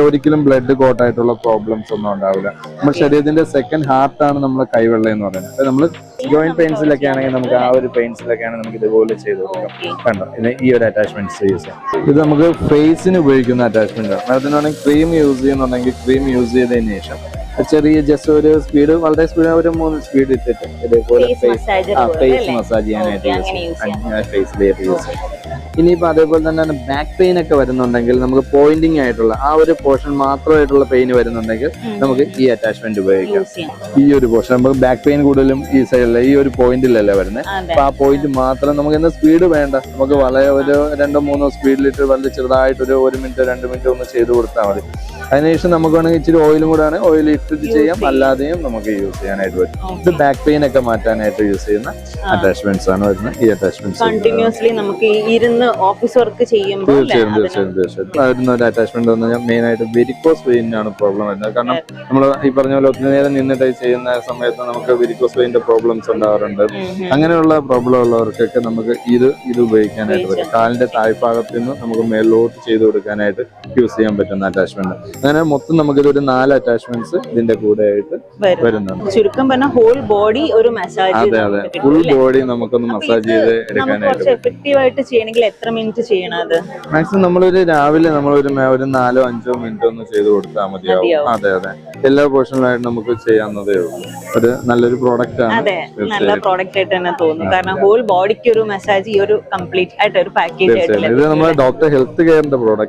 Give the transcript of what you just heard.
ഒരിക്കലും blood coat ആയിട്ടുള്ള problems ഒന്നും ഉണ്ടാവില്ല. നമ്മുടെ ശരീരത്തിന്റെ സെക്കൻഡ് ഹാർട്ടാണ് നമ്മുടെ കൈവെള്ള എന്ന് പറയുന്നത്. അപ്പൊ നമ്മൾ ജോയിന്റ് പെയിൻസിലൊക്കെ ആണെങ്കിൽ നമുക്ക് ആ ഒരു പെയിൻസിലൊക്കെ ആണെങ്കിൽ നമുക്ക് ഇതുപോലെ ചെയ്ത് കൊടുക്കാം. കണ്ടോ, ഇത് ഈ ഒരു അറ്റാച്ച്മെന്റ്സ് യൂസ് ചെയ്യാം. ഇത് നമുക്ക് ഫേസിന് ഉപയോഗിക്കുന്ന അറ്റാച്ച്മെന്റ് ആണ്. അതിനാണെങ്കിൽ ക്രീം യൂസ് ചെയ്യുന്നുണ്ടെങ്കിൽ ക്രീം യൂസ് ചെയ്തതിന് ശേഷം ചെറിയ ജസ്റ്റ് ഒരു സ്പീഡ്, വളരെ സ്പീഡ്, ഒരു 3 സ്പീഡ് ഇട്ടിട്ട് ഇതേപോലെ ഫേസ് മസാജ് ചെയ്യാനായിട്ട് ഫേസിലേക്ക് യൂസ് ചെയ്യാം. ഇനിയിപ്പോൾ അതേപോലെ തന്നെ ബാക്ക് പെയിൻ ഒക്കെ വരുന്നുണ്ടെങ്കിൽ നമുക്ക് പോയിന്റിങ് ആയിട്ടുള്ള ആ ഒരു പോർഷൻ മാത്രമായിട്ടുള്ള പെയിൻ വരുന്നുണ്ടെങ്കിൽ നമുക്ക് ഈ അറ്റാച്ച്മെന്റ് ഉപയോഗിക്കാം. ഈ ഒരു പോർഷൻ നമുക്ക് ബാക്ക് പെയിൻ കൂടുതലും ഈ സൈഡിലെ ഈ ഒരു പോയിന്റിലല്ലേ വരുന്നത്. അപ്പൊ ആ പോയിന്റ് മാത്രം നമുക്ക് ഇന്ന് സ്പീഡ് വേണ്ട, നമുക്ക് വളരെ ഒരു 2-3 സ്പീഡിലിട്ട് വളരെ ചെറുതായിട്ട് ഒരു 1 മിനിറ്റ് 2 മിനിറ്റ് ഒന്ന് ചെയ്ത് കൊടുത്താൽ മതി. അതിനുശേഷം നമുക്ക് വേണമെങ്കിൽ ഇച്ചിരി ഓയിലും കൂടെ ആണ് ഓയിൽ ഇട്ടിട്ട് ചെയ്യാം, അല്ലാതെയും നമുക്ക് യൂസ് ചെയ്യാനായിട്ട് പറ്റും. ഇത് ബാക്ക് പെയിൻ ഒക്കെ മാറ്റാനായിട്ട് യൂസ് ചെയ്യുന്ന അറ്റാച്ച്മെന്റ്സ് ആണ് വരുന്നത്. ഈ അറ്റാച്ച്മെന്റ്സ് കണ്ടിന്യൂസ്ലി നമുക്ക് ഇരുന്ന് ഓഫീസ് വർക്ക് ചെയ്യുമ്പോൾ തീർച്ചയായും ഒരു അറ്റാച്ച്മെന്റ് വന്നു കഴിഞ്ഞാൽ മെയിൻ ആയിട്ട് വെരിക്കോസ് വെയിനാണ് പ്രോബ്ലം വരുന്നത്. കാരണം നമ്മൾ ഈ പറഞ്ഞ പോലെ ഒത്തിരി നേരം നിന്നിട്ട് ചെയ്യുന്ന സമയത്ത് നമുക്ക് വെരിക്കോസ് വെയിന്റെ പ്രോബ്ലംസ് ഉണ്ടാവാറുണ്ട്. അങ്ങനെയുള്ള പ്രോബ്ലം ഉള്ളവർക്കൊക്കെ നമുക്ക് ഇത് ഉപയോഗിക്കാനായിട്ട് പറ്റും. കാലിന്റെ താഴ്ഭാഗത്ത് നിന്ന് നമുക്ക് മേലോട്ട് ചെയ്ത് കൊടുക്കാനായിട്ട് യൂസ് ചെയ്യാൻ പറ്റുന്ന അറ്റാച്ച്മെന്റ്. അങ്ങനെ മൊത്തം നമുക്കിതൊരു 4 അറ്റാച്ച്മെന്റ്സ് ഇതിന്റെ കൂടെ ആയിട്ട് വരുന്നുണ്ട്. ചുരുക്കം പറഞ്ഞാൽ ഹോൾ ബോഡി ഒരു മസാജ്. അതെ, ഫുൾ ബോഡി നമുക്കൊന്ന് മസാജ് ചെയ്ത് എടുക്കാനായിട്ട്. എഫക്റ്റീവ് ആയിട്ട് ചെയ്യണമെങ്കിൽ എത്ര മിനിറ്റ് ചെയ്യണം? അത് മാക്സിമം നമ്മളൊരു രാവിലെ നമ്മളൊരു 4-5 മിനിറ്റ് ഒന്ന് ചെയ്ത് കൊടുത്താൽ മതിയാവും. അതെ, എല്ലാ പോർഷനിലായിട്ട് നമുക്ക് ചെയ്യാവുന്നതേ ഉള്ളൂ. ഒരു നല്ലൊരു പ്രോഡക്റ്റ് ആണ്. അതെ, നല്ല പ്രോഡക്റ്റ് ആയിട്ട് തന്നെ തോന്നുന്നു. കാരണം ഹോൾ ബോഡിക്ക് ഒരു മസാജ് ഈ ഒരു കംപ്ലീറ്റ് ആയിട്ട് ഒരു പാക്കേജ് ആയിട്ട്. ഇത് നമ്മുടെ ഡോക്ടർ ഹെൽത്ത് കെയറിന്റെ പ്രോഡക്റ്റ്.